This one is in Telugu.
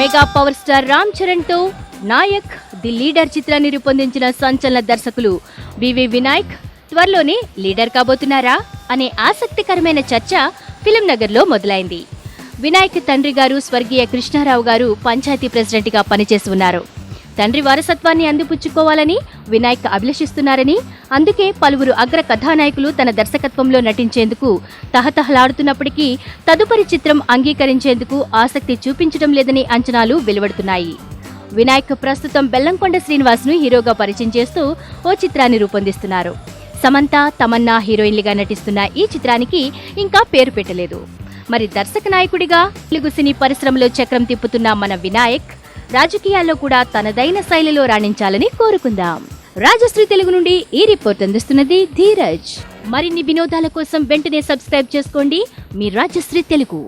Mega power star Ram Charan తో నాయక్ ది లీడర్ చిత్రాన్ని రూపొందించిన సంచలన దర్శకులు వివి వినాయక్ త్వరలోనే లీడర్ కాబోతున్నారా అనే ఆసక్తికరమైన చర్చ ఫిలిం నగర్ లో మొదలైంది. వినాయక్ తండ్రి గారు స్వర్గీయ కృష్ణారావు గారు పంచాయతీ ప్రెసిడెంట్ గా పనిచేసి ఉన్నారు. తండ్రి వారసత్వాన్ని అందిపుచ్చుకోవాలని వినాయక్ అభిలషిస్తున్నారని, అందుకే పలువురు అగ్ర కథానాయకులు తన దర్శకత్వంలో నటించేందుకు తహతహలాడుతున్నప్పటికీ తదుపరి చిత్రం అంగీకరించేందుకు ఆసక్తి చూపించడం లేదని అంచనాలు వెలువడుతున్నాయి. వినాయక్ ప్రస్తుతం బెల్లంకొండ శ్రీనివాస్ ను హీరోగా పరిచయం చేస్తూ ఓ చిత్రాన్ని రూపొందిస్తున్నారు. సమంత, తమన్నా హీరోయిన్లుగా నటిస్తున్న ఈ చిత్రానికి ఇంకా పేరు పెట్టలేదు. మరి దర్శక నాయకుడిగా తెలుగు సినీ పరిశ్రమలో చక్రం తిప్పుతున్న మన వినాయక్ రాజకీయాల్లో కూడా తనదైన శైలిలో రాణించాలని కోరుకుందాం. రాజశ్రీ తెలుగు నుండి ఈ రిపోర్ట్ అందిస్తున్నది ధీరజ్. మరిన్ని వినోదాల కోసం వెంటనే సబ్స్క్రైబ్ చేసుకోండి మీ రాజశ్రీ తెలుగు.